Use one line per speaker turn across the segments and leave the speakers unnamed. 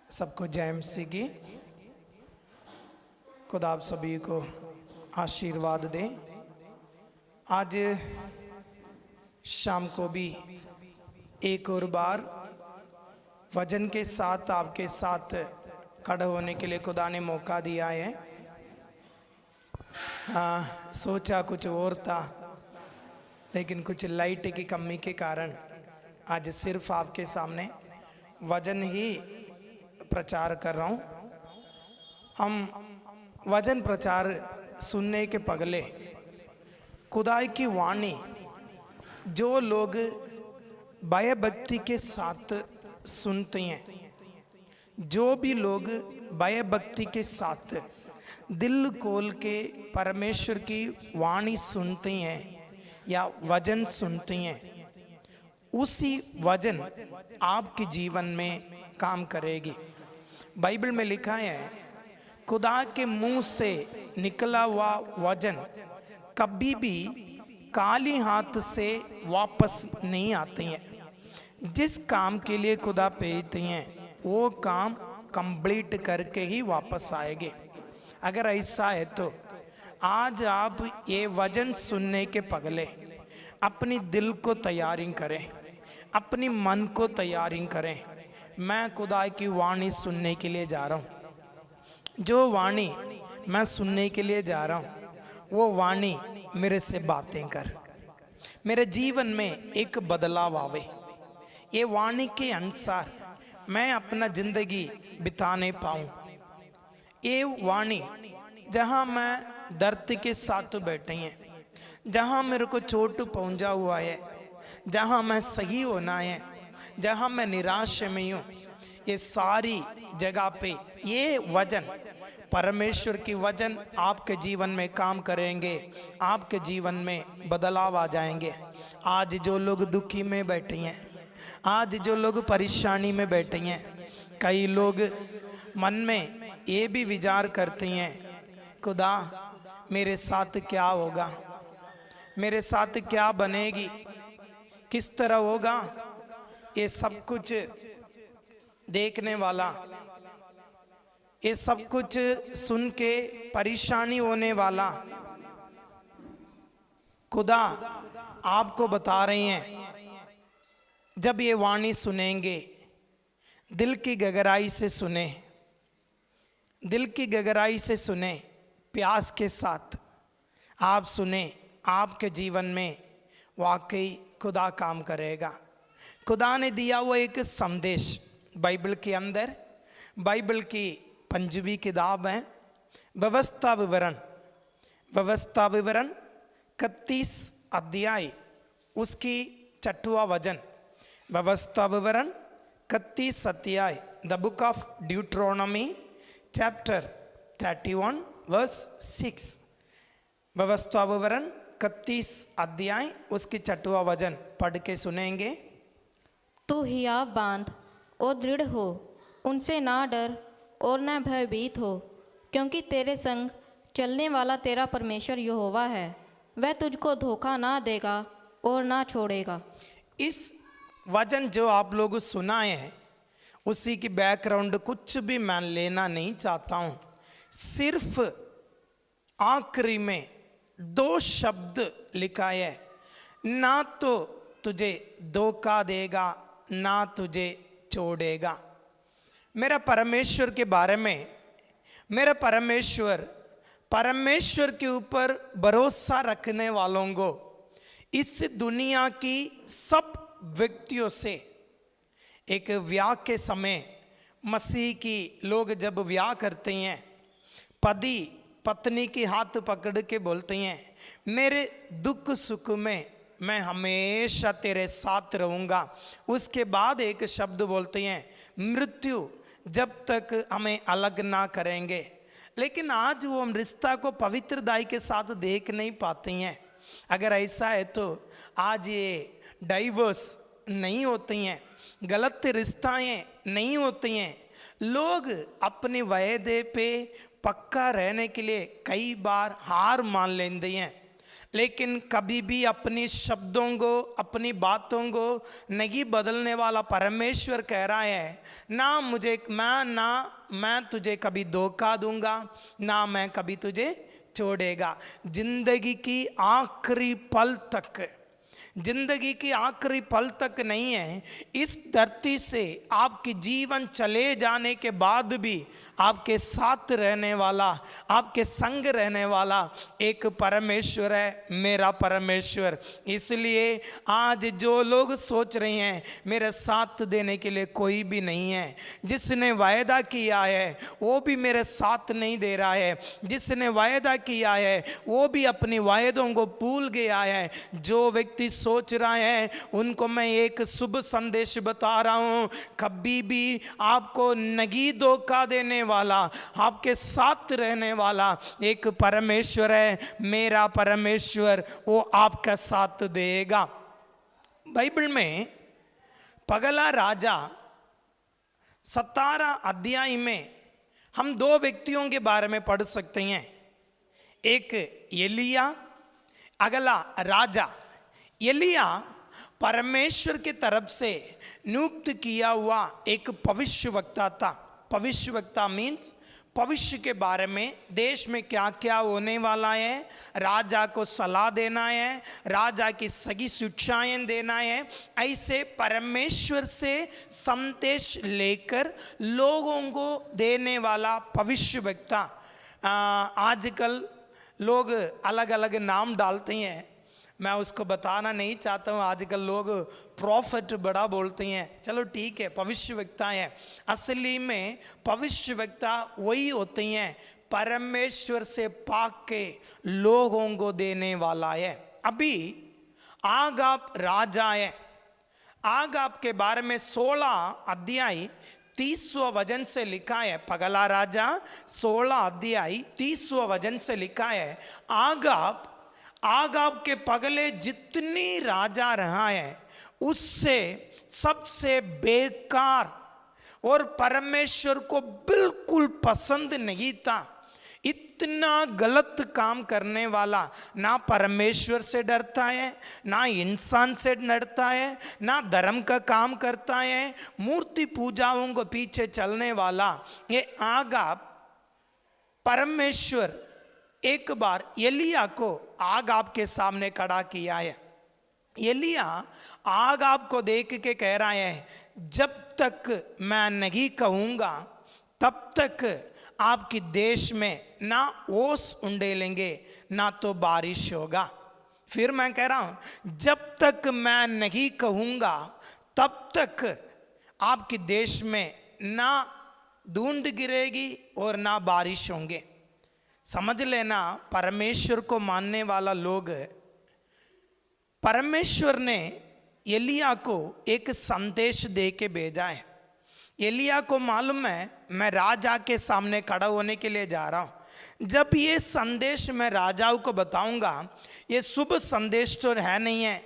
सबको जय मसीह की। खुदा आप सभी को आशीर्वाद दे। आज शाम को भी एक और बार वजन के साथ आपके साथ खड़े होने के लिए खुदा ने मौका दिया है। सोचा कुछ और था, लेकिन कुछ लाइट की कमी के कारण आज सिर्फ आपके सामने वजन ही प्रचार कर रहा हूँ। हम वचन प्रचार सुनने के पगले खुदाई की वाणी जो लोग भय भक्ति के साथ सुनते हैं, जो भी लोग भय भक्ति के साथ दिल खोल के परमेश्वर की वाणी सुनते हैं या वचन सुनते हैं, उसी वचन आपके जीवन में काम करेगी। बाइबल में लिखा है, खुदा के मुंह से निकला हुआ वचन कभी भी खाली हाथ से वापस नहीं आते हैं। जिस काम के लिए खुदा भेजते हैं वो काम कंप्लीट करके ही वापस आएंगे। अगर ऐसा है तो आज आप ये वचन सुनने के पगले अपनी दिल को तैयारी करें, अपनी मन को तैयारी करें। मैं खुदा की वाणी सुनने के लिए जा रहा हूँ। जो वाणी मैं सुनने के लिए जा रहा हूँ वो वाणी मेरे से बातें कर, मेरे जीवन में एक बदलाव आवे। ये वाणी के अनुसार मैं अपना जिंदगी बिताने पाऊँ। ये वाणी जहाँ मैं दर्द के साथ बैठे हैं, जहाँ मेरे को चोट पहुँचा हुआ है, जहाँ मैं सही होना है, जहाँ मैं निराश में हूँ, ये सारी जगह पे ये वचन, परमेश्वर की वचन आपके जीवन में काम करेंगे। आपके जीवन में बदलाव आ जाएंगे। आज जो लोग दुखी में बैठे हैं, आज जो लोग परेशानी में बैठे हैं, कई लोग मन में ये भी विचार करते हैं, खुदा मेरे साथ क्या होगा, मेरे साथ क्या बनेगी, किस तरह होगा। ये सब कुछ देखने वाला, ये सब कुछ सुन के परेशानी होने वाला खुदा आपको बता रहे हैं, जब ये वाणी सुनेंगे दिल की गहराई से सुने, दिल की गहराई से सुने, प्यास के साथ आप सुने। आपके जीवन में वाकई खुदा काम करेगा। खुदा ने दिया वो एक संदेश बाइबल के अंदर, बाइबल की 5वीं किताब है व्यवस्था विवरण, व्यवस्था विवरण 31 अध्याय उसकी 6वां वचन। व्यवस्था विवरण 31 अध्याय, the book of Deuteronomy chapter 31 verse 6। व्यवस्था विवरण 31 अध्याय उसकी 6वां वचन पढ़ के सुनेंगे।
तू हियाव बांध और दृढ़ हो, उनसे ना डर और न भयभीत हो, क्योंकि तेरे संग चलने वाला तेरा परमेश्वर यहोवा है। वह तुझको धोखा ना देगा और ना छोड़ेगा।
इस वचन जो आप लोग सुनाए हैं उसी की बैकग्राउंड कुछ भी मैं लेना नहीं चाहता हूँ। सिर्फ आखिरी में 2 शब्द लिखा है, ना तो तुझे धोखा देगा ना तुझे छोड़ेगा। मेरा परमेश्वर के बारे में, मेरा परमेश्वर, परमेश्वर के ऊपर भरोसा रखने वालों को इस दुनिया की सब व्यक्तियों से, एक ब्याह के समय मसीह की लोग जब ब्याह करते हैं, पति पत्नी की हाथ पकड़ के बोलते हैं, मेरे दुख सुख में मैं हमेशा तेरे साथ रहूँगा। उसके बाद एक शब्द बोलते हैं, मृत्यु जब तक हमें अलग ना करेंगे। लेकिन आज वो हम रिश्ता को पवित्रताई के साथ देख नहीं पाते हैं। अगर ऐसा है तो आज ये डाइवोर्स नहीं होती हैं, गलत रिश्ताएँ नहीं होती हैं। लोग अपने वायदे पे पक्का रहने के लिए कई बार हार मान लेते हैं। लेकिन कभी भी अपनी शब्दों को, अपनी बातों को नहीं बदलने वाला परमेश्वर कह रहा है, ना मैं तुझे कभी धोखा दूंगा, ना मैं कभी तुझे छोड़ेगा। जिंदगी की आखिरी पल तक, जिंदगी की आखिरी पल तक नहीं है, इस धरती से आपकी जीवन चले जाने के बाद भी आपके साथ रहने वाला, आपके संग रहने वाला एक परमेश्वर है, मेरा परमेश्वर। इसलिए आज जो लोग सोच रहे हैं मेरे साथ देने के लिए कोई भी नहीं है, जिसने वायदा किया है वो भी मेरे साथ नहीं दे रहा है, जिसने वायदा किया है वो भी अपनी वायदों को भूल गया है। जो व्यक्ति सोच रहा है उनको मैं एक शुभ संदेश बता रहा हूं, कभी भी आपको नहीं धोखा देने वाला, आपके साथ रहने वाला एक परमेश्वर है, मेरा परमेश्वर, वो आपका साथ देगा। बाइबल में पगला राजा 17 अध्याय में हम 2 व्यक्तियों के बारे में पढ़ सकते हैं, एक एलिया, अगला राजा। एलिया परमेश्वर की तरफ से नियुक्त किया हुआ एक भविष्यवक्ता था। भविष्यवक्ता मीन्स भविष्य के बारे में, देश में क्या क्या होने वाला है, राजा को सलाह देना है, राजा की सही शिक्षाएं देना है। ऐसे परमेश्वर से संदेश लेकर लोगों को देने वाला भविष्यवक्ता। आजकल लोग अलग अलग नाम डालते हैं, मैं उसको बताना नहीं चाहता हूँ। आजकल लोग प्रॉफिट बड़ा बोलते हैं, चलो ठीक है, भविष्यवक्ता है। असली में भविष्यवक्ता वही होते हैं परमेश्वर से पाक के लोगों को देने वाला है। अभी आगाब राजा है, आगाब के बारे में 16 अध्याय 30वां वचन से लिखा है। पगला राजा 16 अध्याय 30वां वचन से लिखा है, आगाब के पगले जितनी राजा रहा है उससे सबसे बेकार और परमेश्वर को बिल्कुल पसंद नहीं था। इतना गलत काम करने वाला, ना परमेश्वर से डरता है, ना इंसान से डरता है, ना धर्म का काम करता है, मूर्ति पूजाओं को पीछे चलने वाला ये आगाब। परमेश्वर एक बार एलिया को आगाब के सामने खड़ा किया है। एलिया आगाब को देख के कह रहा है, जब तक मैं नहीं कहूँगा तब तक आपकी देश में ना ओस उंडेलेंगे ना तो बारिश होगा। फिर मैं कह रहा हूँ, जब तक मैं नहीं कहूँगा तब तक आपके देश में ना धूंध गिरेगी और ना बारिश होंगे। समझ लेना, परमेश्वर को मानने वाला लोग, परमेश्वर ने एलिया को एक संदेश दे के भेजा है। एलिया को मालूम है मैं राजा के सामने खड़ा होने के लिए जा रहा हूँ, जब ये संदेश मैं राजाओं को बताऊंगा, ये शुभ संदेश तो है नहीं है,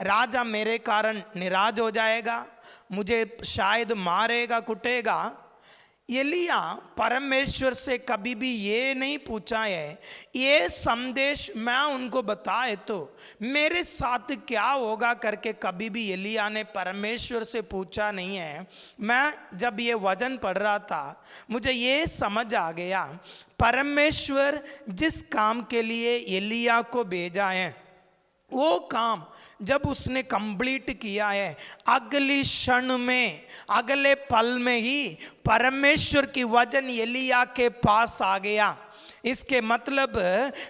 राजा मेरे कारण निराश हो जाएगा, मुझे शायद मारेगा, कुटेगा। एलिया परमेश्वर से कभी भी ये नहीं पूछा है, ये संदेश मैं उनको बताए तो मेरे साथ क्या होगा करके कभी भी एलिया ने परमेश्वर से पूछा नहीं है। मैं जब ये वचन पढ़ रहा था मुझे ये समझ आ गया, परमेश्वर जिस काम के लिए एलिया को भेजा है वो काम जब उसने कंप्लीट किया है, अगली क्षण में, अगले पल में ही परमेश्वर की वचन एलिया के पास आ गया। इसके मतलब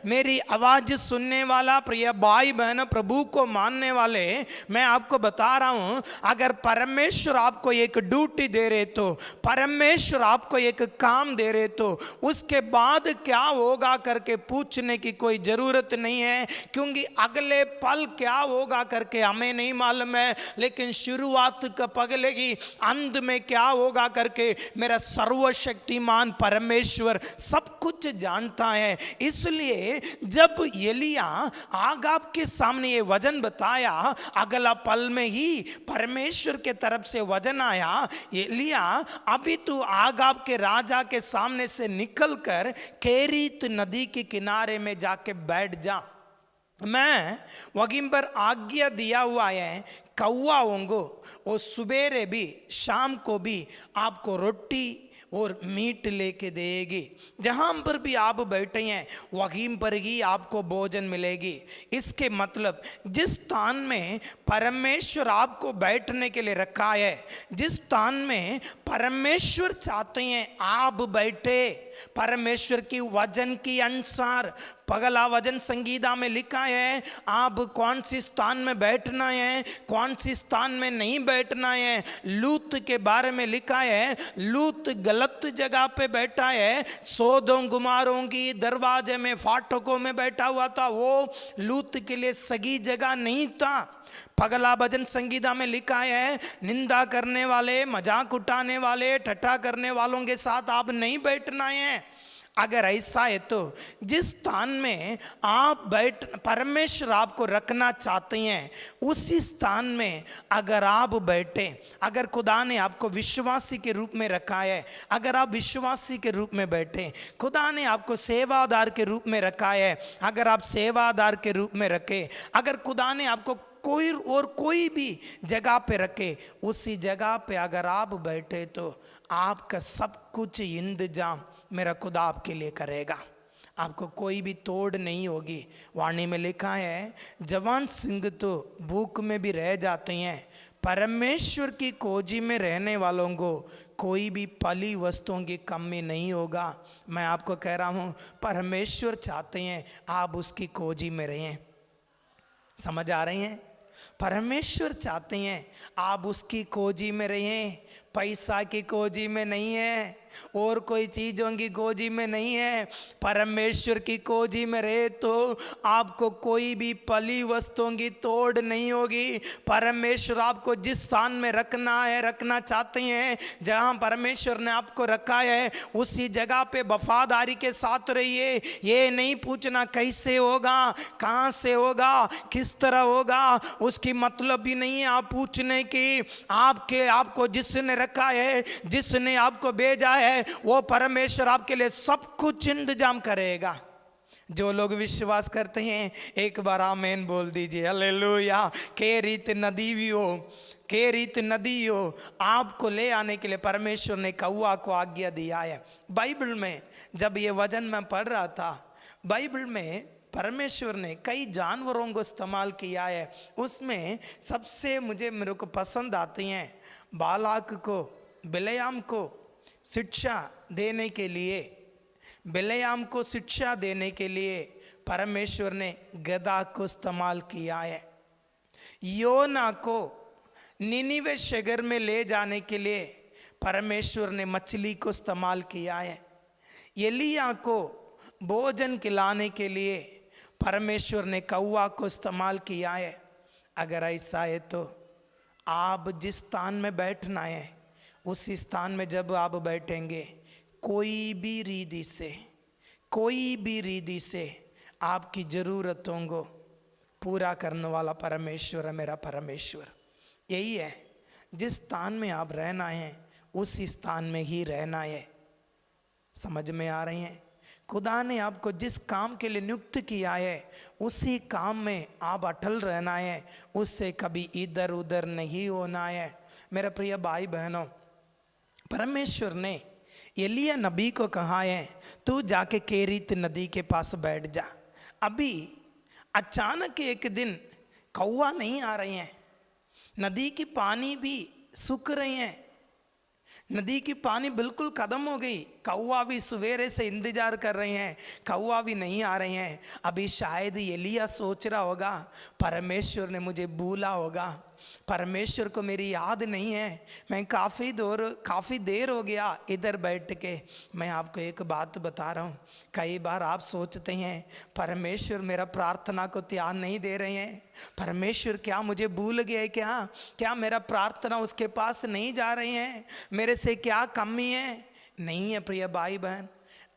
मेरी आवाज़ सुनने वाला प्रिय भाई बहन, प्रभु को मानने वाले, मैं आपको बता रहा हूँ, अगर परमेश्वर आपको एक ड्यूटी दे रहे तो, परमेश्वर आपको एक काम दे रहे तो उसके बाद क्या होगा करके पूछने की कोई ज़रूरत नहीं है, क्योंकि अगले पल क्या होगा करके हमें नहीं मालूम है, लेकिन शुरुआत का पगले ही अंत में क्या होगा करके मेरा सर्वशक्तिमान परमेश्वर सब कुछ जानता है। इसलिए जब एलिया आगाब के सामने ये वचन बताया, अगला पल में ही परमेश्वर के तरफ से वचन आया, एलिया अभी तू आगाब के राजा के सामने से निकलकर केरीत नदी के किनारे में जाके बैठ जा। मैं वहीं पर आज्ञा दिया हुआ है, कौवाओं को वो सुबेरे भी शाम को भी आपको रोटी और मीट लेके देगी। जहाँ पर भी आप बैठे हैं वहीं पर ही आपको भोजन मिलेगी। इसके मतलब जिस स्थान में परमेश्वर आपको बैठने के लिए रखा है, जिस स्थान में परमेश्वर चाहते हैं आप बैठे, परमेश्वर की वचन के अनुसार पगला वचन संगीता में लिखा है आप कौन सी स्थान में बैठना है, कौन सी स्थान में नहीं बैठना है। लूत के बारे में लिखा है लूत गलत जगह पे बैठा है, सोदों गुमारों की दरवाजे में फाटकों में बैठा हुआ था, वो लूत के लिए सही जगह नहीं था। पगला भजन संगीता में लिखा है निंदा करने वाले, मजाक उठाने वाले, ठट्ठा करने वालों के साथ आप नहीं बैठना है। अगर ऐसा है तो जिस स्थान में आप परमेश्वर आपको रखना चाहते हैं उसी स्थान में अगर आप बैठे, अगर खुदा ने आपको विश्वासी के रूप में रखा है, अगर आप विश्वासी के रूप में बैठे, खुदा ने आपको सेवादार के रूप में रखा है, अगर आप सेवादार के रूप में रखे, अगर खुदा ने आपको कोई भी जगह पे रखे, उसी जगह पे अगर आप बैठे तो आपका सब कुछ इंतजाम मेरा खुदा आपके लिए करेगा, आपको कोई भी तोड़ नहीं होगी। वाणी में लिखा है जवान सिंह तो भूख में भी रह जाते हैं, परमेश्वर की खोजी में रहने वालों को कोई भी पली वस्तुओं की कमी नहीं होगा। मैं आपको कह रहा हूँ परमेश्वर चाहते हैं आप उसकी खोजी में रहें। समझ आ रही हैं? परमेश्वर चाहते हैं आप उसकी खोजी में रहें, पैसा की खोजी में नहीं है, और कोई चीज़ों की खोजी में नहीं है। परमेश्वर की खोजी में रहे तो आपको कोई भी पली वस्तुओं की तोड़ नहीं होगी। परमेश्वर आपको जिस स्थान में रखना है, रखना चाहते हैं, जहां परमेश्वर ने आपको रखा है उसी जगह पे वफादारी के साथ रहिए। ये नहीं पूछना कैसे होगा, कहाँ से होगा, किस तरह होगा, उसकी मतलब भी नहीं है आप पूछने की। आपको जिसने रखा है, जिसने आपको भेजा है, वो परमेश्वर आपके लिए सब कुछ इंतजाम करेगा। जो लोग विश्वास करते हैं एक बार आमीन बोल दीजिए, हालेलुया। के रीत नदी हो आपको ले आने के लिए परमेश्वर ने कौवा को आज्ञा दिया है। बाइबल में जब ये वचन मैं पढ़ रहा था, बाइबल में परमेश्वर ने कई जानवरों को इस्तेमाल किया है, उसमें सबसे मेरे को पसंद आती हैं बालाक को, बिलेयाम को शिक्षा देने के लिए, बिलेयाम को शिक्षा देने के लिए परमेश्वर ने गधा को इस्तेमाल किया है। योना को निनिवे शहर में ले जाने के लिए परमेश्वर ने मछली को इस्तेमाल किया है। एलिया को भोजन खिलाने के लिए परमेश्वर ने कौवा को इस्तेमाल किया है। अगर ऐसा है तो आप जिस स्थान में बैठना है उसी स्थान में जब आप बैठेंगे कोई भी रीति से आपकी ज़रूरतों को पूरा करने वाला परमेश्वर है मेरा परमेश्वर। यही है, जिस स्थान में आप रहना है उसी स्थान में ही रहना है। समझ में आ रही हैं? खुदा ने आपको जिस काम के लिए नियुक्त किया है उसी काम में आप अटल रहना है, उससे कभी इधर उधर नहीं होना है। मेरे प्रिय भाई बहनों, परमेश्वर ने एलिया नबी को कहा है तू जाके केरीत नदी के पास बैठ जा। अभी अचानक एक दिन कौवा नहीं आ रहे हैं, नदी की पानी भी सूख रही है, नदी की पानी बिल्कुल खत्म हो गई, कौवा भी सवेरे से इंतजार कर रहे हैं, कौवा भी नहीं आ रहे हैं। अभी शायद एलिया सोच रहा होगा परमेश्वर ने मुझे भूला होगा, परमेश्वर को मेरी याद नहीं है, मैं काफ़ी देर हो गया इधर बैठ के। मैं आपको एक बात बता रहा हूँ, कई बार आप सोचते हैं परमेश्वर मेरा प्रार्थना को ध्यान नहीं दे रहे हैं, परमेश्वर क्या मुझे भूल गए, क्या मेरा प्रार्थना उसके पास नहीं जा रही है, मेरे से क्या कमी है। नहीं है प्रिय भाई बहन,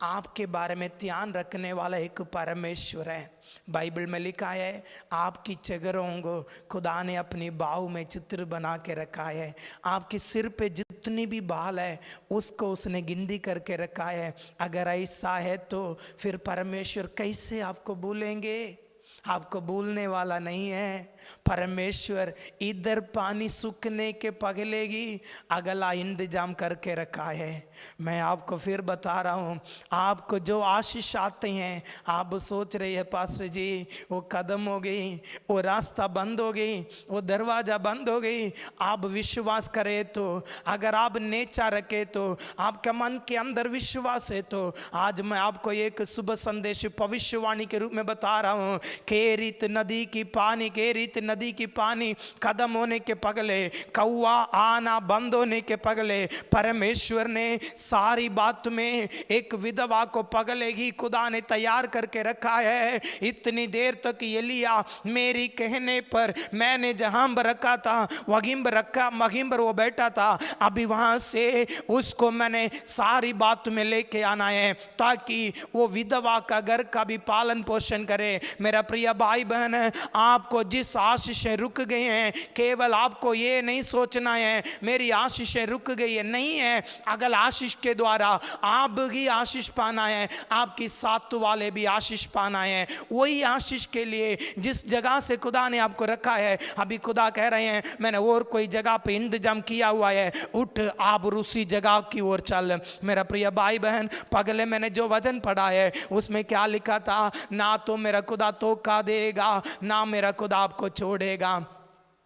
आपके बारे में ध्यान रखने वाला एक परमेश्वर है। बाइबल में लिखा है आपकी चगरों को खुदा ने अपनी बाहु में चित्र बना के रखा है, आपके सिर पे जितनी भी बाल है उसको उसने गिनती करके रखा है। अगर ऐसा है तो फिर परमेश्वर कैसे आपको भूलेंगे? आपको भूलने वाला नहीं है। परमेश्वर इधर पानी सूखने के पगलेगी अगला इंतजाम करके रखा है। मैं आपको फिर बता रहा हूँ, आपको जो आशीष आते हैं, आप सोच रहे हैं पास्टर जी वो कदम हो गई, वो रास्ता बंद हो गई, वो दरवाज़ा बंद हो गई। आप विश्वास करें तो, अगर आप नेचा रखे तो, आपके मन के अंदर विश्वास है तो, आज मैं आपको एक शुभ संदेश भविष्यवाणी के रूप में बता रहा हूँ। केरित नदी की पानी, केरित नदी की पानी खत्म होने के पगले, कौवा आना बंद होने के पगले, परमेश्वर ने सारी बात में एक विधवा को पगलेगी खुदा ने तैयार करके रखा है। इतनी देर तक एलिया मेरी कहने पर मैंने जहां रखा था मगिम्बर वो बैठा था, अभी वहां से उसको मैंने सारी बात में लेके आना है ताकि वो विधवा का घर का भी पालन पोषण करे। मेरा प्रिय भाई बहन, आपको जिस आशीषें रुक गई हैं, केवल आपको ये नहीं सोचना है मेरी आशीषें रुक गई है, नहीं है। अगर आशीष के द्वारा आप ही आशीष पाना है, आपकी साथ वाले भी आशीष पाना है। वही आशीष के लिए जिस जगह से खुदा ने आपको रखा है, अभी खुदा कह रहे हैं मैंने और कोई जगह पे इंतजाम किया हुआ है, उठ आप उसी जगह की ओर चल। मेरा प्रिय भाई बहन, पगले मैंने जो वचन पढ़ा है उसमें क्या लिखा था, ना तो मेरा खुदा धोखा देगा, ना मेरा खुदा आपको छोड़ेगा।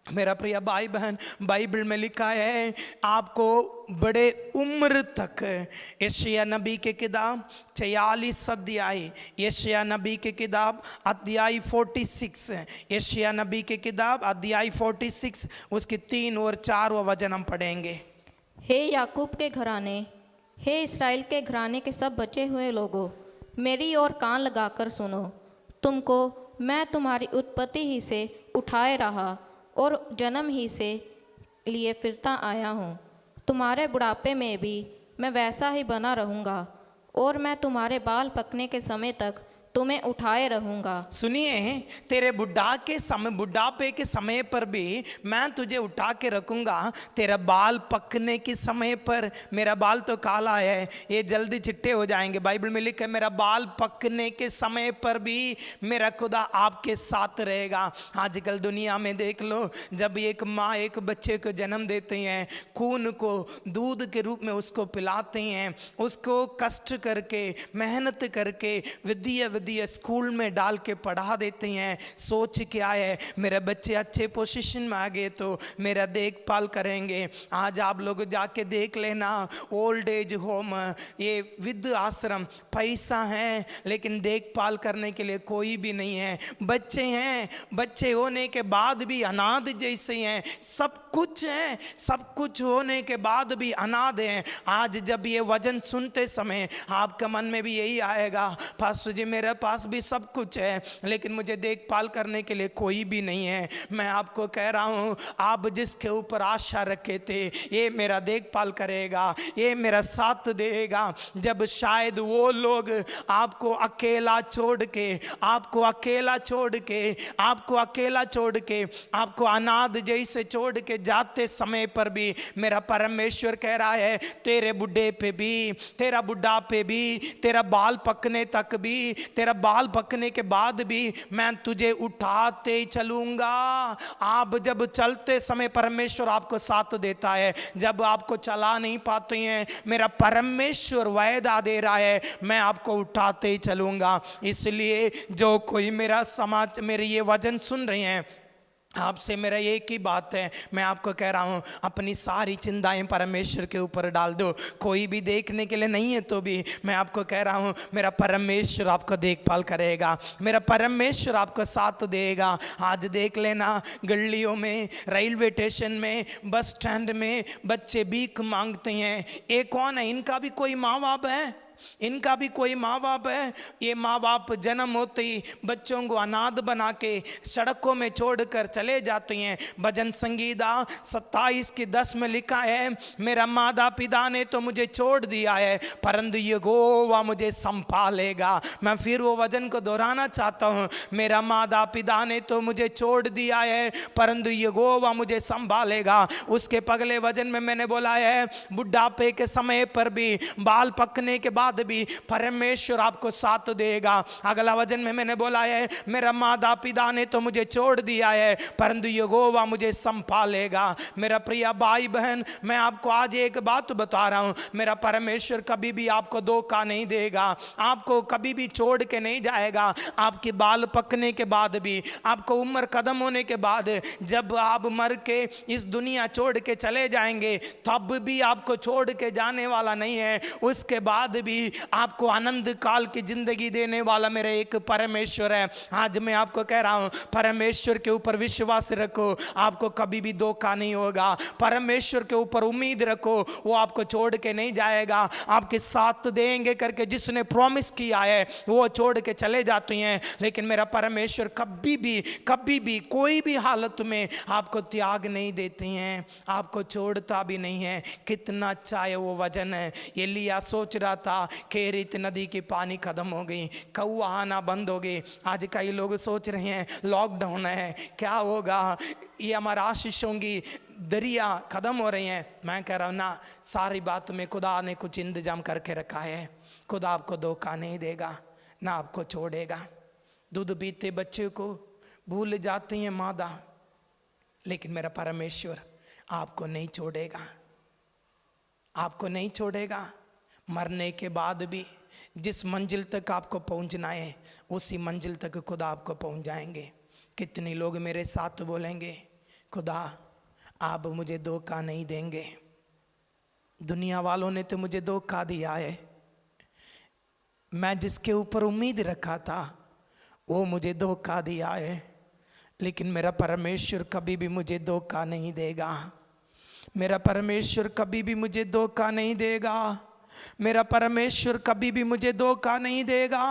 मेरा प्रिय भाई बहन, बाइबल में लिखा है आपको बड़े उम्र तक, यशायाह नबी के किताब 46 अध्याय, यशायाह नबी के किताब अध्याय 46, यशायाह नबी के किताब अध्याय 46 उसकी 3 और 4 वचन हम पढ़ेंगे।
हे याकूब के घराने, हे इस्राएल के घराने के सब बचे हुए लोगों, मेरी ओर कान लगाकर सुनो। तुमको मैं तुम्हारी उत्पत्ति ही से उठाए रहा और जन्म ही से लिए फिरता आया हूँ। तुम्हारे बुढ़ापे में भी मैं वैसा ही बना रहूँगा और मैं तुम्हारे बाल पकने के समय तक तुम्हें उठाए रहूँगा।
सुनिए, तेरे बुढ़ापे के समय पर भी मैं तुझे उठा के रखूँगा। तेरा बाल पकने के समय पर, मेरा बाल तो काला है, ये जल्दी चिट्टे हो जाएंगे। बाइबल में लिखा है मेरा बाल पकने के समय पर भी मेरा खुदा आपके साथ रहेगा। आजकल दुनिया में देख लो, जब एक माँ एक बच्चे को जन्म देते हैं, खून को दूध के रूप में उसको पिलाते हैं, उसको कष्ट करके मेहनत करके विद्या स्कूल में डाल के पढ़ा देते हैं। सोच क्या है, मेरे बच्चे अच्छे पोजीशन में आ गए तो मेरा देखभाल करेंगे। आज आप लोग जाके देख लेना, ओल्ड एज होम, ये वृद्ध आश्रम, पैसा है लेकिन देखभाल करने के लिए कोई भी नहीं है। बच्चे हैं, बच्चे होने के बाद भी अनाथ जैसे हैं, सब कुछ है, सब कुछ होने के बाद भी अनाथ हैं। आज जब ये वचन सुनते समय आपका मन में भी यही आएगा, पास्टर जी मेरे पास भी सब कुछ है लेकिन मुझे देखभाल करने के लिए कोई भी नहीं है। मैं आपको कह रहा हूँ, आप जिसके ऊपर आशा रखे थे ये मेरा देखभाल करेगा, ये मेरा साथ देगा, जब शायद वो लोग आपको अकेला छोड़ के, आपको अकेला छोड़ के, आपको अकेला छोड़ के, आपको अनाथ जैसे छोड़ के जाते समय पर भी मेरा परमेश्वर कह रहा है तेरे बुढ़े पे भी, तेरा बुढ़ापे भी, तेरा बाल पकने तक भी, तेरा बाल पकने के बाद भी मैं तुझे उठाते ही चलूंगा। आप जब चलते समय परमेश्वर आपको साथ देता है, जब आपको चला नहीं पाते हैं मेरा परमेश्वर वायदा दे रहा है मैं आपको उठाते ही चलूंगा। इसलिए जो कोई मेरे ये वचन सुन रहे हैं, आपसे मेरा एक ही बात है, मैं आपको कह रहा हूँ अपनी सारी चिंताएं परमेश्वर के ऊपर डाल दो। कोई भी देखने के लिए नहीं है तो भी मैं आपको कह रहा हूँ मेरा परमेश्वर आपको देखभाल करेगा, मेरा परमेश्वर आपको साथ देगा। आज देख लेना, गलियों में, रेलवे स्टेशन में, बस स्टैंड में बच्चे भीख मांगते हैं। ये कौन है? इनका भी कोई माँ बाप है, इनका भी कोई माँ बाप है। ये माँ बाप जन्म होते ही बच्चों को अनाथ बना के सड़कों में छोड़कर चले जाते हैं। भजन संगीता 27:10 में लिखा है मेरा माता पिता ने तो मुझे छोड़ दिया है परंतु यहोवा मुझे संभालेगा। मैं फिर वो वचन को दोहराना चाहता हूँ, मेरा माता पिता ने तो मुझे छोड़ दिया है परंतु यहोवा मुझे संभालेगा। उसके पगले वचन में मैंने बोला है बुढ़ापे के समय पर भी, बाल पकने के बाद बाद भी परमेश्वर आपको साथ देगा। अगला वचन में मैंने बोला है, मेरा माता पिता ने तो मुझे छोड़ दिया है परंतु यहोवा मुझे संभालेगा। मेरा प्रिय भाई बहन, मैं आपको आज एक बात बता रहा हूं, मेरा परमेश्वर कभी भी आपको धोखा नहीं देगा, आपको कभी भी छोड़ के नहीं जाएगा। आपके बाल पकने के बाद भी, आपको उम्र खत्म होने के बाद, जब आप मर के इस दुनिया छोड़ के चले जाएंगे तब भी आपको छोड़ के जाने वाला नहीं है। उसके बाद भी आपको आनंद काल की जिंदगी देने वाला मेरा एक परमेश्वर है। आज मैं आपको कह रहा हूं, परमेश्वर के ऊपर विश्वास रखो, आपको कभी भी धोखा नहीं होगा। परमेश्वर के ऊपर उम्मीद रखो, वो आपको छोड़ के नहीं जाएगा। आपके साथ देंगे करके जिसने प्रॉमिस किया है वो छोड़ के चले जाते हैं, लेकिन मेरा परमेश्वर कभी भी कोई भी हालत में आपको त्याग नहीं देते हैं, आपको छोड़ता भी नहीं है। कितना अच्छा है वो वचन है। एलिया सोच रहा था केरित नदी की पानी खत्म हो गई, कौआ आना बंद हो गई। आज कई लोग सोच रहे हैं लॉकडाउन है, क्या होगा, ये हमारा आशीषों की दरिया खत्म हो रही हैं। मैं कह रहा हूँ ना, सारी बात में खुदा ने कुछ इंतजाम करके रखा है। खुदा आपको धोखा नहीं देगा, ना आपको छोड़ेगा। दूध पीते बच्चे को भूल जाती हैं मादा, लेकिन मेरा परमेश्वर आपको नहीं छोड़ेगा, आपको नहीं छोड़ेगा। मरने के बाद भी जिस मंजिल तक आपको पहुंचना है उसी मंजिल तक खुदा आपको पहुंच जाएंगे। कितने लोग मेरे साथ बोलेंगे, खुदा आप मुझे धोखा नहीं देंगे, दुनिया वालों ने तो मुझे धोखा दिया है, मैं जिसके ऊपर उम्मीद रखा था वो मुझे धोखा दिया है, लेकिन मेरा परमेश्वर कभी भी मुझे धोखा नहीं देगा। मेरा परमेश्वर कभी भी मुझे धोखा नहीं देगा। मेरा परमेश्वर कभी भी मुझे धोखा नहीं देगा।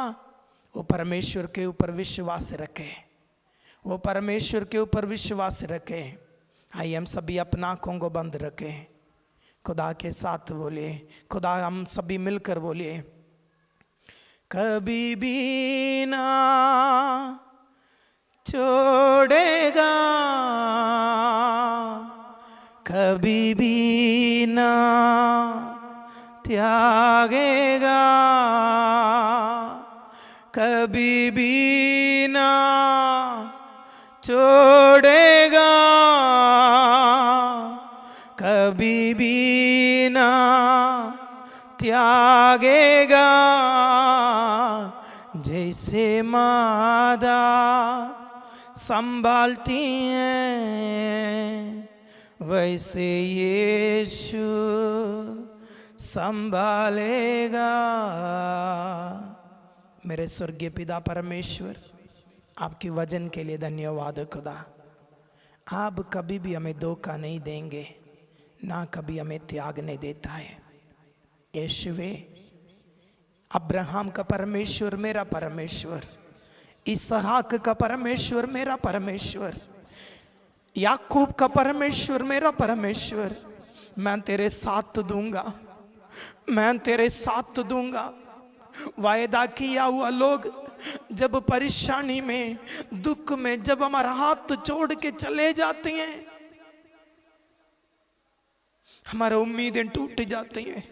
वो परमेश्वर के ऊपर विश्वास रखे, वो परमेश्वर के ऊपर विश्वास रखे। आइए हम सभी अपना आँखों को बंद रखें, खुदा के साथ बोलिए, खुदा हम सभी मिलकर बोलिए, कभी भी ना छोड़ेगा, कभी भी ना त्यागेगा, कभी भी ना छोड़ेगा, कभी भी ना त्यागेगा। जैसे मादा संभालती हैं वैसे यीशु संभालेगा। मेरे स्वर्गीय पिता परमेश्वर, आपके वचन के लिए धन्यवाद खुदा। आप कभी भी हमें धोखा नहीं देंगे, ना कभी हमें त्यागने देता है। यीशुवे, अब्राहम का परमेश्वर मेरा परमेश्वर, इसहाक का परमेश्वर मेरा परमेश्वर, याकूब का परमेश्वर मेरा परमेश्वर, मैं तेरे साथ दूंगा, मैं तेरे साथ दूंगा। वायदा किया हुआ लोग जब परेशानी में, दुख में, जब हमारा हाथ छोड़ के चले जाते हैं, हमारा उम्मीदें टूट जाती हैं,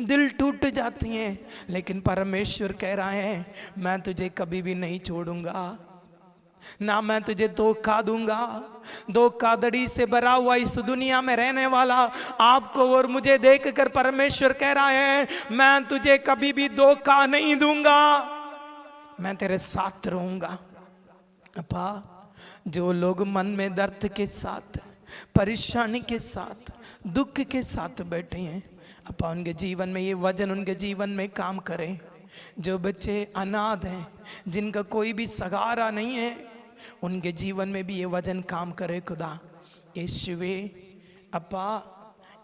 दिल टूट जाती हैं, लेकिन परमेश्वर कह रहा है मैं तुझे कभी भी नहीं छोड़ूंगा, ना मैं तुझे धोखा दूंगा। धोखाधड़ी से भरा हुआ इस दुनिया में रहने वाला आपको और मुझे देखकर परमेश्वर कह रहा है मैं तुझे कभी भी धोखा नहीं दूंगा, मैं तेरे साथ रहूंगा। अपा, जो लोग मन में दर्द के साथ, परेशानी के साथ, दुख के साथ बैठे हैं, अपा उनके जीवन में ये वचन उनके जीवन में काम करें। जो बच्चे अनाथ हैं, जिनका कोई भी सहारा नहीं है, उनके जीवन में भी ये वचन काम करे खुदा। यीशुवे अपा,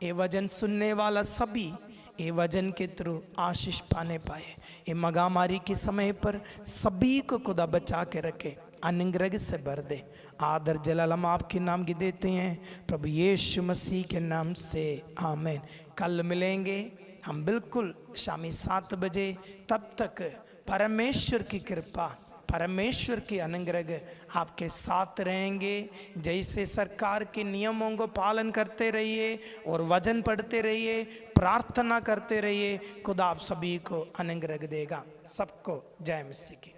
ये वचन सुनने वाला सभी ये वचन के थ्रू आशीष पाने पाए। ये महामारी के समय पर सभी को खुदा बचा के रखे, अनुग्रह से भर दे। आदर जलाल हम आपके नाम की देते हैं, प्रभु यीशु मसीह के नाम से आमीन। कल मिलेंगे हम बिल्कुल शामी 7 बजे। तब तक परमेश्वर की कृपा, परमेश्वर की अनुग्रह आपके साथ रहेंगे। जैसे सरकार के नियमों को पालन करते रहिए और वचन पढ़ते रहिए, प्रार्थना करते रहिए, खुदा आप सभी को अनुग्रह देगा। सबको जय मसीह की।